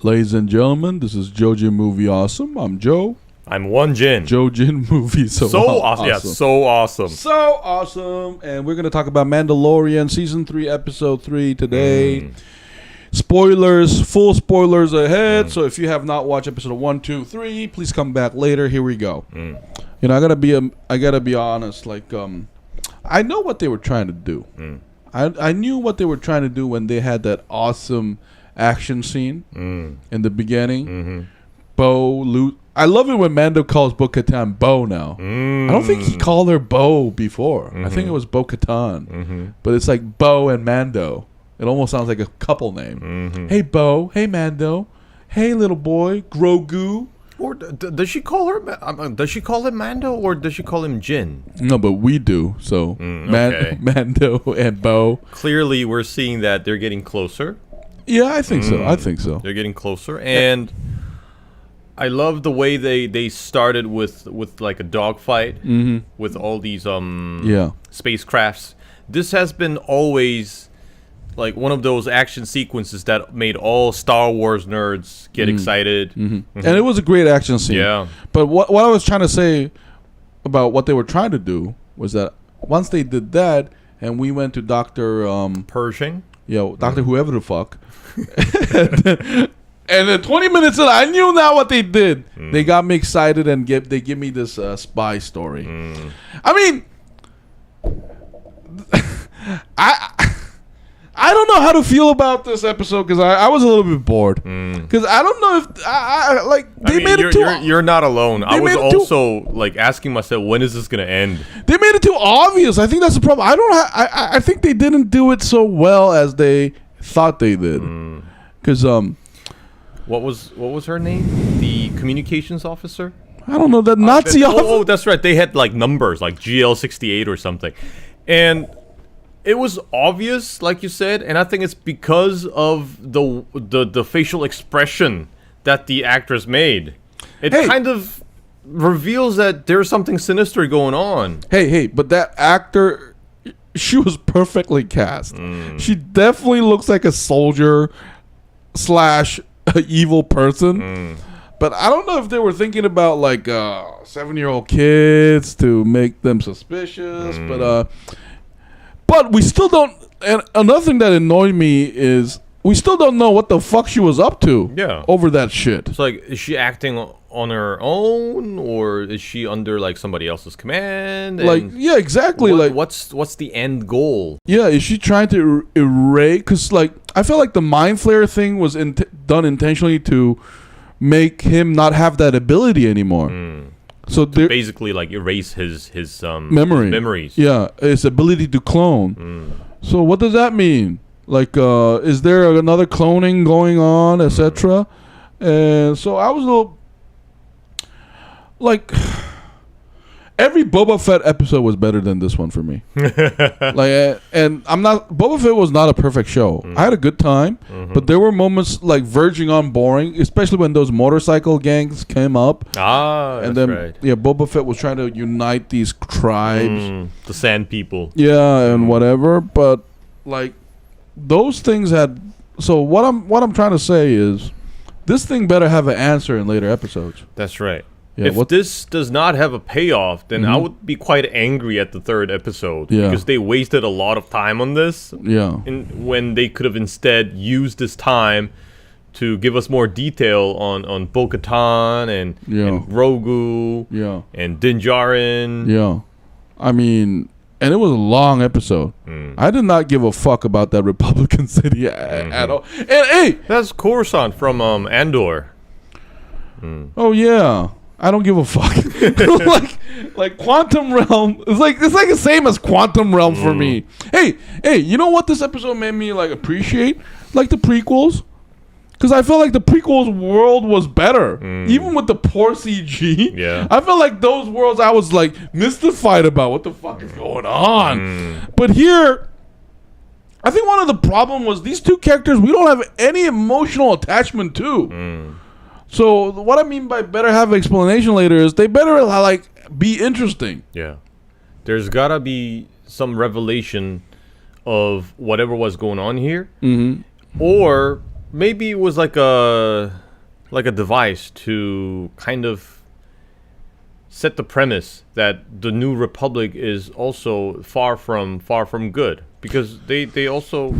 Ladies and gentlemen, this is JoeJinMovieSoAwesome. I'm Joe. I'm one Jin. JoeJinMovieSoAwesome. So awesome. Yeah, so awesome. So awesome. And we're going to talk about Mandalorian Season 3, Episode 3 today. Spoilers, full spoilers ahead. So if you have not watched Episode 1, 2, 3, please come back later. Here we go. You know, I gotta be honest. Like, I know what they were trying to do. I knew what they were trying to do when they had that awesome action scene in the beginning. Bo, I love it when Mando calls Bo-Katan Bo now. I don't think he called her Bo before. I think it was Bo-Katan. But it's like Bo and Mando. It almost sounds like a couple name. Hey, Bo. Hey, Mando. Hey, little boy. Grogu. Or does she call her? Does she call him Mando or does she call him Jin? No, but we do. So okay. Mando and Bo. Clearly, we're seeing that they're getting closer. Yeah, I think so. I think so. They're getting closer, and I love the way they started with like a dogfight with all these spacecrafts. This has been always like one of those action sequences that made all Star Wars nerds get excited. And it was a great action scene. Yeah. But what I was trying to say about what they were trying to do was that once they did that and we went to Dr. Pershing? Yeah, Dr. Whoever the fuck. And then 20 minutes in, I knew now what they did. They got me excited and they give me this spy story. I mean, I don't know how to feel about this episode because I was a little bit bored. Because I don't know if I like they made it too. You're not alone. I was also like asking myself, when is this gonna end? They made it too obvious. I think that's the problem. I think they didn't do it so well as they thought they did. Because what was her name? The communications officer. I don't know, that Nazi officer. Oh, that's right. They had like numbers, like GL68 or something, and it was obvious, like you said, and I think it's because of the facial expression that the actress made. It kind of reveals that there's something sinister going on. Hey, but that actor, she was perfectly cast. She definitely looks like a soldier / evil person. But I don't know if they were thinking about like 7-year-old kids to make them suspicious. But we still don't. And another thing that annoyed me is we still don't know what the fuck she was up to. Yeah. Over that shit. It's like, is she acting on her own, or is she under like somebody else's command? And like, yeah, exactly. What's the end goal? Yeah, is she trying to erase? Because like, I felt like the mind flayer thing was done intentionally to make him not have that ability anymore. So basically, like erase his memories. Yeah, his ability to clone. So what does that mean? Like, is there another cloning going on, etc.? And so I was a little like, every Boba Fett episode was better than this one for me. Like, and Boba Fett was not a perfect show. I had a good time, but there were moments like verging on boring, especially when those motorcycle gangs came up. And then right. Yeah, Boba Fett was trying to unite these tribes, the Sand People. Yeah, and whatever. But like, those things had. So what I'm trying to say is, this thing better have an answer in later episodes. That's right. Yeah, if this does not have a payoff, then I would be quite angry at the third episode. Because they wasted a lot of time on this. Yeah. When they could have instead used this time to give us more detail on Bo-Katan and Grogu and Din Djarin. Yeah. I mean, and it was a long episode. I did not give a fuck about that Republican city at all. And hey! That's Coruscant from Andor. Oh, yeah. I don't give a fuck. like Quantum Realm. It's like the same as Quantum Realm for me. Hey, you know what this episode made me like appreciate? Like the prequels. Because I felt like the prequels world was better. Even with the poor CG. Yeah. I felt like those worlds I was like mystified about. What the fuck is going on? But here, I think one of the problem was these two characters we don't have any emotional attachment to. So what I mean by better have an explanation later is they better like be interesting. Yeah. There's gotta be some revelation of whatever was going on here. Or maybe it was like a device to kind of set the premise that the New Republic is also far from good, because they also,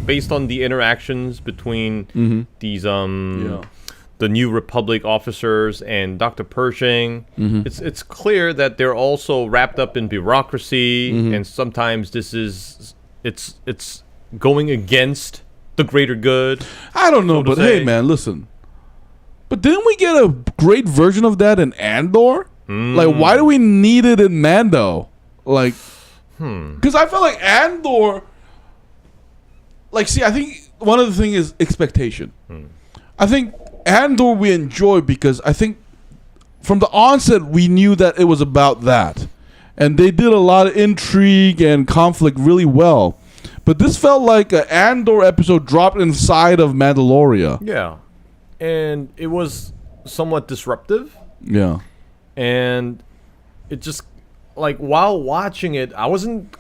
based on the interactions between these the New Republic officers and Dr. Pershing, it's clear that they're also wrapped up in bureaucracy, and sometimes it's going against the greater good. I don't know, but hey, man, listen. But didn't we get a great version of that in Andor? Like, why do we need it in Mando? Like, because I felt like Andor. Like, see, I think one of the things is expectation. I think Andor we enjoy because I think from the onset we knew that it was about that, and they did a lot of intrigue and conflict really well. But this felt like an Andor episode dropped inside of Mandalorian. Yeah, and it was somewhat disruptive. Yeah, and it just, like, while watching it, I wasn't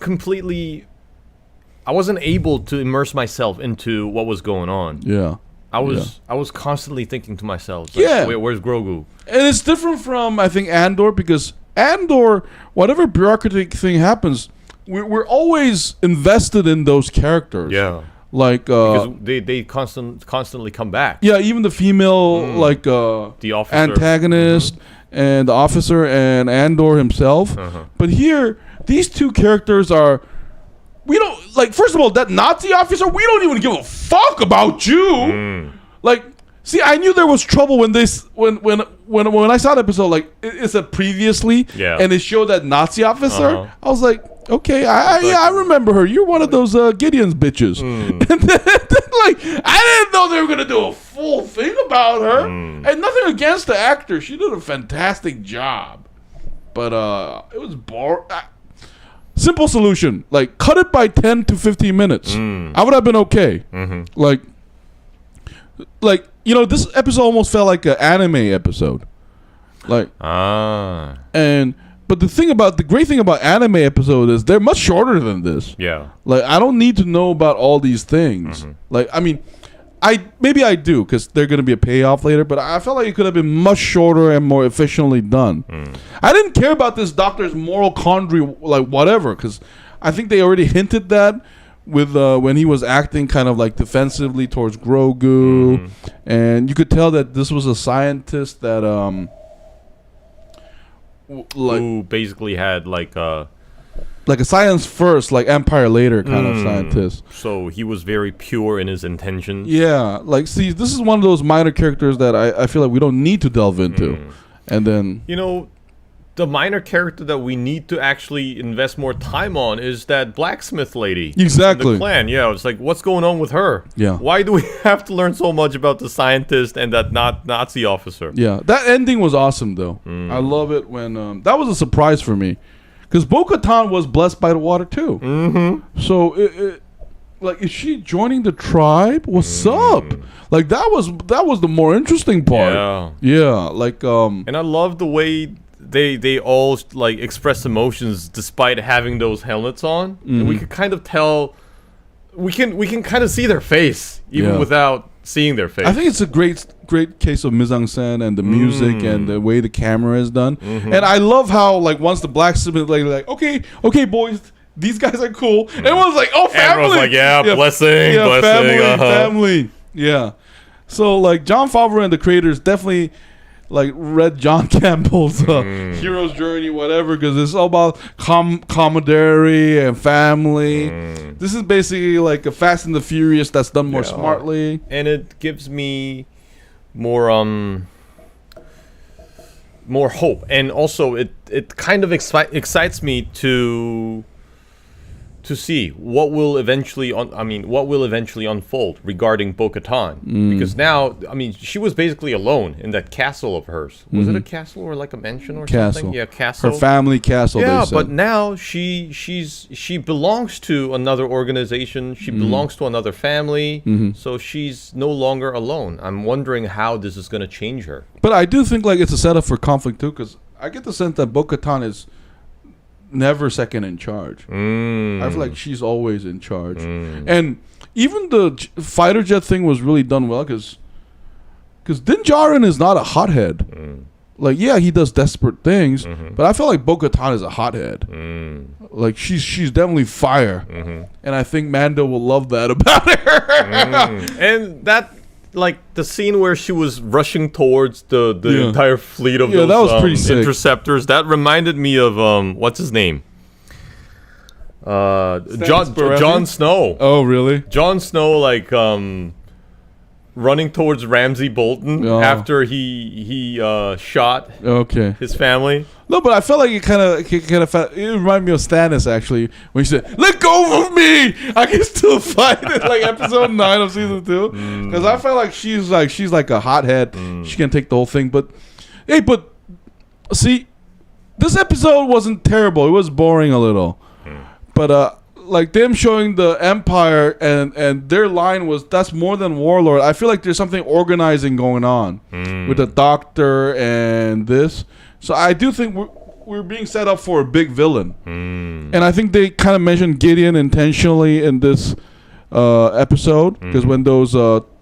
able to immerse myself into what was going on. Yeah. I was constantly thinking to myself, like, where's Grogu? And it's different from, I think, Andor, because Andor, whatever bureaucratic thing happens, we're always invested in those characters. Yeah. Like because they constantly come back. Yeah, even the female the officer, antagonist and the officer and Andor himself. But here, these two characters are. We don't, like, first of all, that Nazi officer, we don't even give a fuck about you. Like, see, I knew there was trouble when when I saw the episode, like, it said previously, and it showed that Nazi officer. I was like, okay, I remember her. You're one of those Gideon's bitches. And then, like, I didn't know they were going to do a full thing about her. And nothing against the actor. She did a fantastic job. But it was boring. Simple solution, like, cut it by 10 to 15 minutes. I would have been okay. Like, you know, this episode almost felt like an anime episode. Like, but the great thing about anime episode is they're much shorter than this. Yeah. Like, I don't need to know about all these things. Like, I mean, maybe I do, because they're going to be a payoff later, but I felt like it could have been much shorter and more efficiently done. I didn't care about this doctor's moral quandary, like, whatever, because I think they already hinted that with when he was acting kind of like defensively towards Grogu, and you could tell that this was a scientist that who basically had like a science first, like Empire later kind of scientist. So he was very pure in his intentions. Yeah, like, see, this is one of those minor characters that I feel like we don't need to delve into. And then, you know, the minor character that we need to actually invest more time on is that blacksmith lady. Exactly. In the clan. Yeah, it's like, what's going on with her? Yeah. Why do we have to learn so much about the scientist and that Nazi officer? Yeah, that ending was awesome, though. I love it when that was a surprise for me. Because Bo-Katan was blessed by the water too. So, like, is she joining the tribe? What's up? Like, that was the more interesting part. Yeah. Like, and I love the way they all, like, express emotions despite having those helmets on. And we could kind of tell. We can kind of see their face even without seeing their face. I think it's a great case of mise-en-scène and the music and the way the camera is done. And I love how, like, once the blacksmith lady, like, okay, boys, these guys are cool. Everyone's like, oh, family. Everyone's like, blessing, family. Yeah. So, like, Jon Favreau and the creators definitely, like, read John Campbell's hero's journey, whatever, because it's all about camaraderie and family. This is basically like a Fast and the Furious that's done more smartly, and it gives me more hope, and also it kind of excites me to see what will eventually unfold regarding Bo-Katan, because now, I mean, she was basically alone in that castle of hers. Was it a castle or like a mansion or something? Yeah, castle. Her family castle. Yeah, but now she belongs to another organization. She belongs to another family. So she's no longer alone. I'm wondering how this is going to change her. But I do think, like, it's a setup for conflict too, because I get the sense that Bo-Katan is never second in charge. I feel like she's always in charge. And even the fighter jet thing was really done well because Din Djarin is not a hothead. Like, yeah, he does desperate things, but I feel like Bo-Katan is a hothead. Like, she's definitely fire. And I think Mando will love that about her. And that, like, the scene where she was rushing towards the entire fleet of those that was pretty sick. interceptors, that reminded me of, what's his name? Jon Snow. Oh, really? Jon Snow, like, running towards Ramsay Bolton after he shot his family. No, but I felt like it reminded me of Stannis actually when she said, "Let go of me! I can still fight." It's like episode 9 of season 2. Because I felt like she's like a hothead. She can take the whole thing. But hey, see, this episode wasn't terrible. It was boring a little, but like them showing the Empire and their line was, that's more than Warlord. I feel like there's something organizing going on with the Doctor and this. So I do think we're being set up for a big villain. And I think they kind of mentioned Gideon intentionally in this episode because when those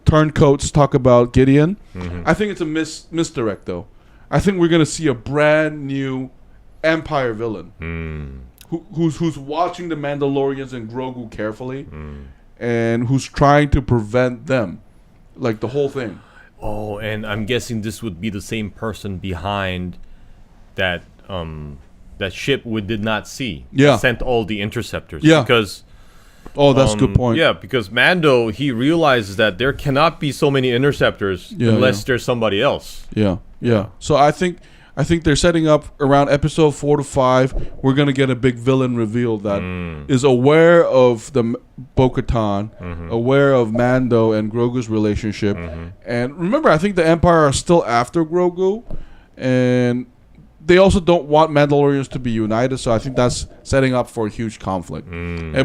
turncoats talk about Gideon, I think it's a misdirect though. I think we're going to see a brand new Empire villain. Who's watching the Mandalorians and Grogu carefully, and who's trying to prevent them, like the whole thing. Oh, and I'm guessing this would be the same person behind that that ship we did not see. Yeah, sent all the interceptors. Yeah, because that's a good point. Yeah, because Mando, he realizes that there cannot be so many interceptors unless there's somebody else. Yeah. So I think they're setting up around episode 4 to 5. We're gonna get a big villain reveal that is aware of the Bo-Katan, aware of Mando and Grogu's relationship. And remember, I think the Empire are still after Grogu, and they also don't want Mandalorians to be united. So I think that's setting up for a huge conflict.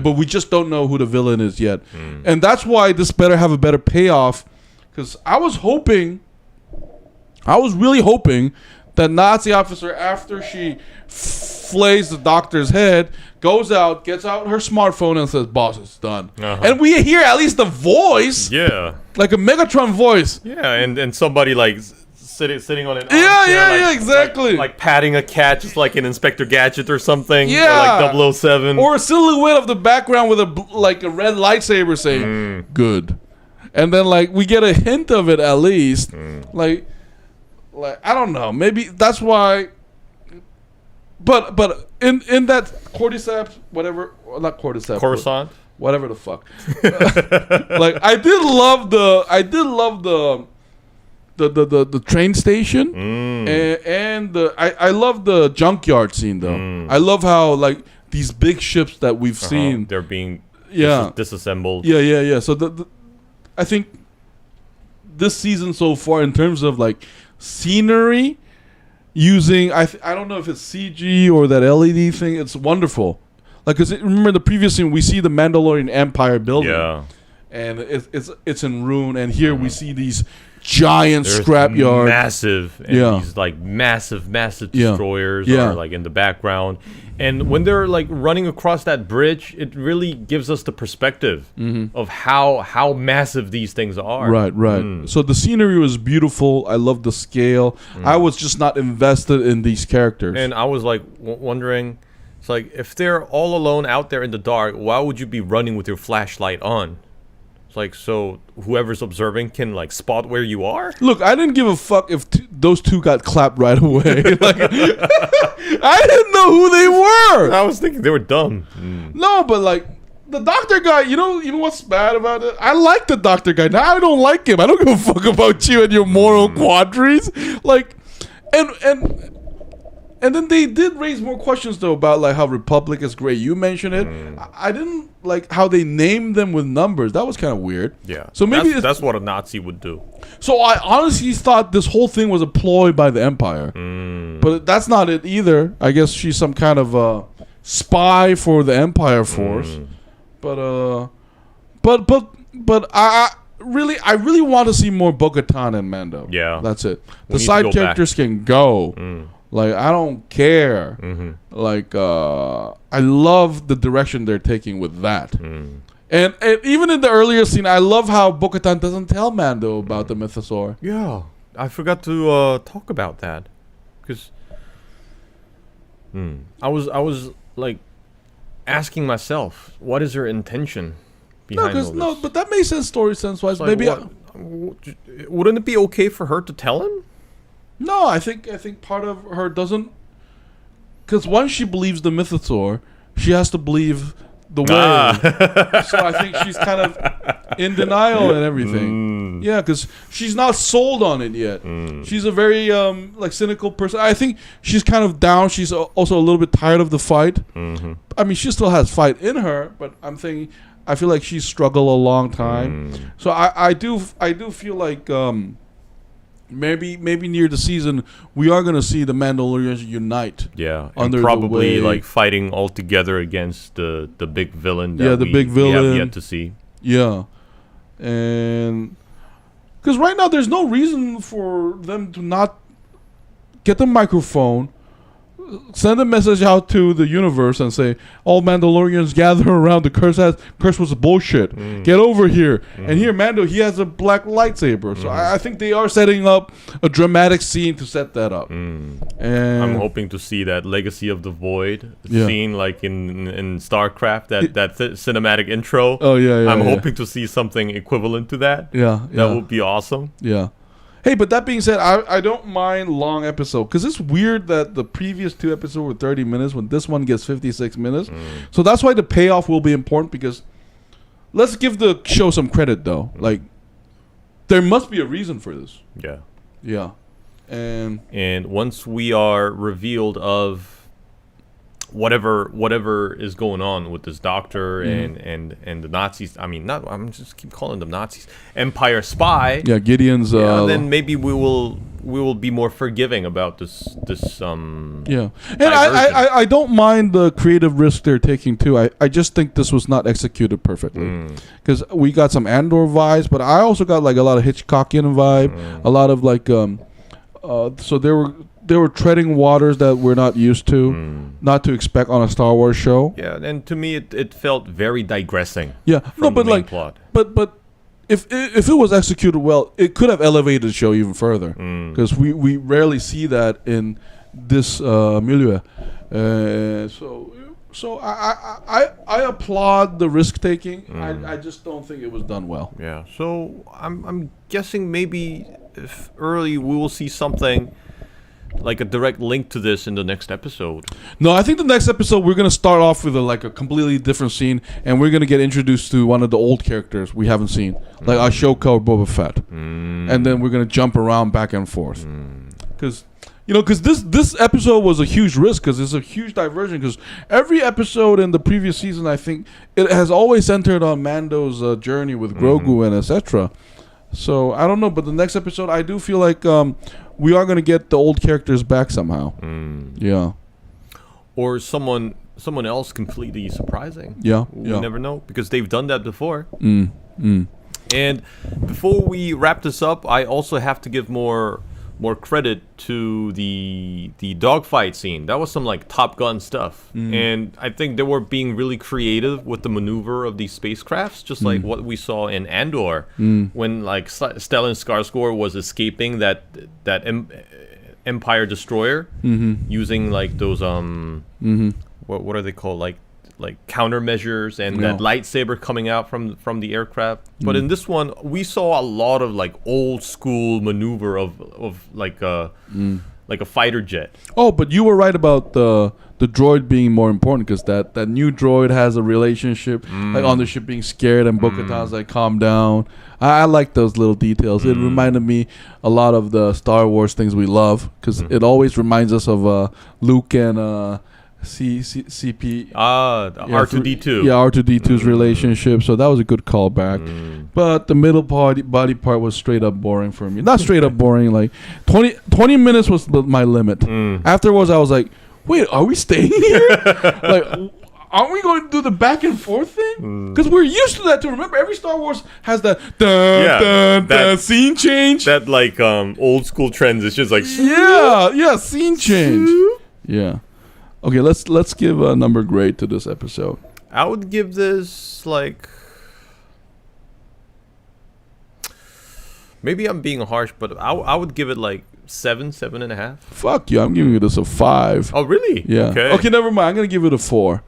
But we just don't know who the villain is yet, and that's why this better have a better payoff. Because I was really hoping that Nazi officer, after she flays the Doctor's head, goes out, gets out her smartphone and says, "Boss, it's done." And we hear at least the voice. Yeah. Like a Megatron voice. Yeah, and somebody like sitting on an armchair, yeah, exactly. Like patting a cat, just like in Inspector Gadget or something. Yeah. Or like 007. Or a silhouette of the background with a red lightsaber saying, "Good." And then like we get a hint of it at least. Like I don't know, maybe that's why. But in that cordyceps, whatever, not cordyceps, Coruscant, whatever the fuck. Like I did love the train station, and I love the junkyard scene though. I love how like these big ships that we've seen, they're being disassembled. Yeah. So I think this season so far, in terms of like scenery, using I don't know if it's CG or that LED thing, it's wonderful. Like, cause remember the previous scene, we see the Mandalorian Empire building, and it's in ruin, and here we see these giant scrapyard, massive, and these like massive destroyers are like in the background. And when they're like running across that bridge, it really gives us the perspective of how massive these things are. Right. So the scenery was beautiful. I love the scale. I was just not invested in these characters. And I was like wondering, it's like, if they're all alone out there in the dark, why would you be running with your flashlight on? It's like, so whoever's observing can like spot where you are? Look, I didn't give a fuck if those two got clapped right away. Like, I didn't know who they were. I was thinking they were dumb. No, but like the Doctor guy, you know what's bad about it? I like the Doctor guy. Now I don't like him. I don't give a fuck about you and your moral quandaries. Like, and then they did raise more questions though about like how Republic is great. You mentioned it. I didn't like how they named them with numbers. That was kind of weird. Yeah. So maybe that's what a Nazi would do. So I honestly thought this whole thing was a ploy by the Empire, but that's not it either. I guess she's some kind of spy for the Empire force. But I really want to see more Bo-Katan and Mando. Yeah. That's it. The side characters can go. Like, I don't care. Like, I love the direction they're taking with that. And even in the earlier scene, I love how Bo-Katan doesn't tell Mando about the Mythosaur. Yeah, I forgot to talk about that, because I was like asking myself, what is her intention behind all this? No, but that makes sense story sense wise. Like, maybe wouldn't it be okay for her to tell him? No, I think part of her doesn't, because once she believes the Mythosaur, she has to believe the way. So I think she's kind of in denial and everything. Yeah, because she's not sold on it yet. She's a very like cynical person. I think she's kind of down. She's also a little bit tired of the fight. I mean, she still has fight in her, but I'm thinking, I feel like she's struggled a long time. So I do feel like maybe near the season we are gonna see the Mandalorians unite. Yeah, under and probably the way. like fighting all together against the big villain. That the big villain we have yet to see. Yeah, and because right now there's no reason for them to not get the microphone, send a message out to the universe and say, all Mandalorians gather around, the curse was bullshit. Get over here. And here Mando, he has a black lightsaber. So I think they are setting up a dramatic scene to set that up. And I'm hoping to see that Legacy of the Void scene, like in StarCraft, that cinematic intro. Oh yeah, I'm hoping to see something equivalent to that. Yeah. That would be awesome. Yeah. Hey, but that being said, I don't mind long episode, because it's weird that the previous 2 episodes were 30 minutes when this one gets 56 minutes. So that's why the payoff will be important, because let's give the show some credit, though. Like, there must be a reason for this. Yeah. Yeah. And once we are revealed of whatever is going on with this doctor and the Nazis, I'm just keep calling them Nazis, Empire spy. Yeah, Gideon's. Then maybe we will be more forgiving about this. Yeah, and I don't mind the creative risk they're taking too. I just think this was not executed perfectly, because we got some Andor vibes, but I also got like a lot of Hitchcockian vibe, a lot of like so they were treading waters that we're not used to, not to expect on a Star Wars show. Yeah, and to me it felt very digressing. Yeah, from the main plot. But if it was executed well, it could have elevated the show even further, because we rarely see that in this milieu. So I applaud the risk taking. I just don't think it was done well. Yeah. So I'm guessing maybe if early we will see something like a direct link to this in the next episode. No, I think the next episode we're gonna start off with a completely different scene, and we're gonna get introduced to one of the old characters we haven't seen, like Ashoka or Boba Fett, and then we're gonna jump around back and forth, because this episode was a huge risk, because it's a huge diversion, because every episode in the previous season, I think it has always centered on Mando's journey with Grogu and etc. So I don't know, but the next episode I do feel like we are going to get the old characters back somehow. Yeah. Or someone else completely surprising. Yeah. We never know, because they've done that before. And before we wrap this up, I also have to give more credit to the dogfight scene. That was some like Top Gun stuff. And I think they were being really creative with the maneuver of these spacecrafts, just like what we saw in Andor when like Stellan Skarsgård was escaping that Empire destroyer using like those what are they called, like countermeasures and that lightsaber coming out from the aircraft. But in this one, we saw a lot of like old school maneuver of like a fighter jet. Oh, but you were right about the droid being more important, because that new droid has a relationship, like on the ship being scared, and Bo-Katan's like, calm down. I like those little details. It reminded me a lot of the Star Wars things we love, because it always reminds us of Luke and CP R2D2. Yeah, R2D2's relationship. So that was a good callback. But the middle body part was straight up boring for me. Not straight up boring, like 20 minutes was my limit. Afterwards I was like, wait, are we staying here? Like, aren't we going to do the back and forth thing? Because we're used to that too. Remember, every Star Wars has that scene change. That like old school trends. It's just like scene change. Yeah. Okay, let's give a number grade to this episode. I would give this like. Maybe I'm being harsh, but I would give it like 7.5. Fuck you! I'm giving this a 5. Oh really? Yeah. Okay, never mind. I'm gonna give it a 4.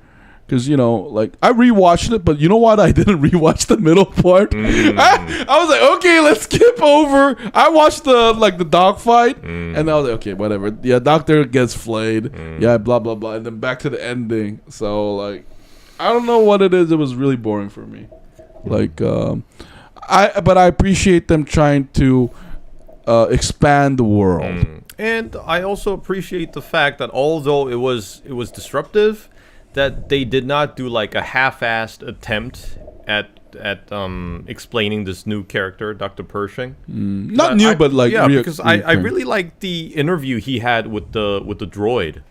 Because, you know, like, I rewatched it, but you know what? I didn't rewatch the middle part. I was like, okay, let's skip over. I watched the dogfight, and I was like, okay, whatever. Yeah, Doctor gets flayed. Yeah, blah, blah, blah. And then back to the ending. So, like, I don't know what it is. It was really boring for me. Like, but I appreciate them trying to expand the world. And I also appreciate the fact that although it was disruptive, that they did not do like a half-assed attempt at explaining this new character, Dr. Pershing. Not new, but like because I really like the interview he had with the droid.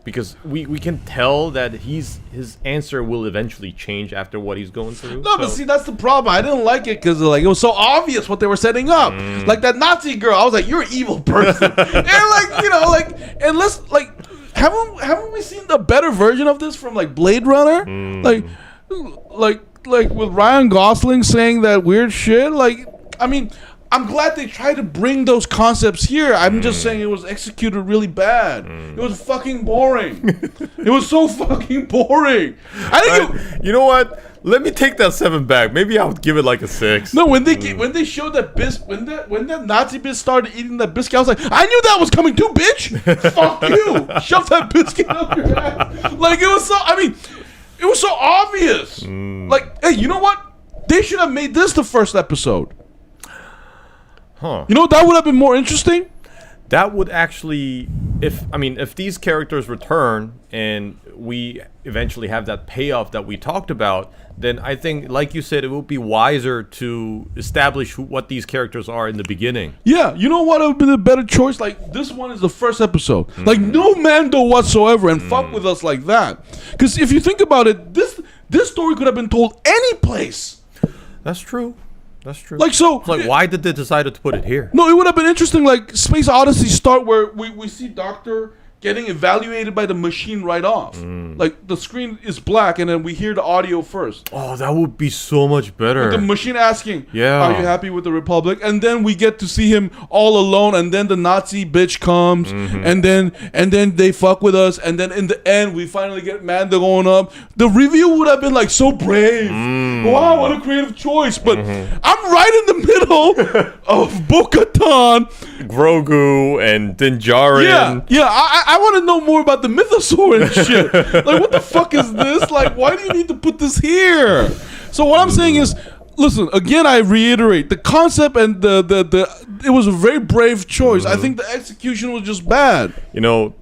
Because we can tell that his answer will eventually change after what he's going through. No, but see, that's the problem. I didn't like it because like it was so obvious what they were setting up. Like that Nazi girl, I was like, you're an evil person. And like, you know, like, and let's like. Haven't we seen the better version of this from like Blade Runner? Like with Ryan Gosling saying that weird shit. Like, I mean, I'm glad they tried to bring those concepts here. I'm just saying it was executed really bad. It was fucking boring. It was so fucking boring. I think you know what? Let me take that 7 back. Maybe I would give it like a 6. No, when they showed that when that Nazi bitch started eating that biscuit, I was like, I knew that was coming too, bitch. Fuck you. Shove that biscuit up your ass. Like it was so. I mean, it was so obvious. Like, hey, you know what? They should have made this the first episode. Huh? You know that would have been more interesting. That would actually, if these characters return and we eventually have that payoff that we talked about, then I think, like you said, it would be wiser to establish what these characters are in the beginning. Yeah, you know what would have been a better choice? Like, this one is the first episode. Like, no Mando whatsoever, and fuck with us like that. Because if you think about it, this story could have been told any place. That's true. That's true. Like, so it's like, why did they decide to put it here? No, it would have been interesting. Like Space Odyssey start where we see Doctor getting evaluated by the machine right off. Like the screen is black, and then we hear the audio first. Oh, that would be so much better. With the machine asking, "Are you happy with the Republic?" And then we get to see him all alone, and then the Nazi bitch comes, and then they fuck with us, and then in the end we finally get Mando going up. The review would have been like so brave. Wow, what a creative choice! But I'm right in the middle of Bo-Katan, Grogu, and Din Djarin. I want to know more about the Mythosaur and shit. Like, what the fuck is this? Like, why do you need to put this here? So what I'm saying is, listen, again, I reiterate, the concept and it was a very brave choice. I think the execution was just bad. You know,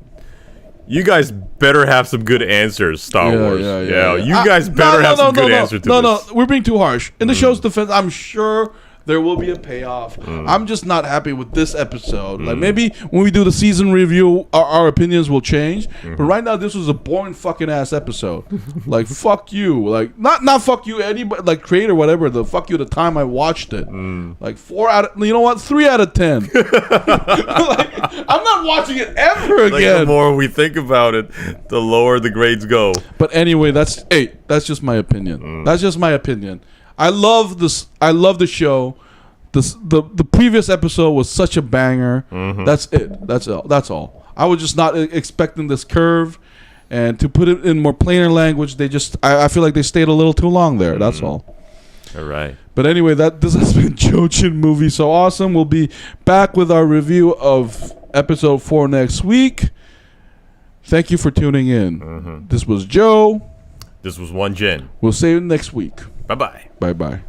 you guys better have some good answers, Star Wars. Yeah. You guys better have some good answers to this. No, we're being too harsh. In the show's defense, I'm sure there will be a payoff. I'm just not happy with this episode. Like, maybe when we do the season review, our opinions will change. But right now, this was a boring fucking ass episode. Like, fuck you. Like, not fuck you, anybody, like, creator, whatever. The fuck you the time I watched it. Like, 3 out of 10. Like, I'm not watching it ever again. Like, the more we think about it, the lower the grades go. But anyway, that's just my opinion. That's just my opinion. I love this. I love the show. The previous episode was such a banger. That's it. That's all. I was just not expecting this curve, and to put it in more plainer language, I feel like they stayed a little too long there. That's all. All right. But anyway, this has been JoeJinMovieSoAwesome. We'll be back with our review of episode 4 next week. Thank you for tuning in. This was Joe. This was One Jin. We'll see you next week. Bye-bye. Bye-bye.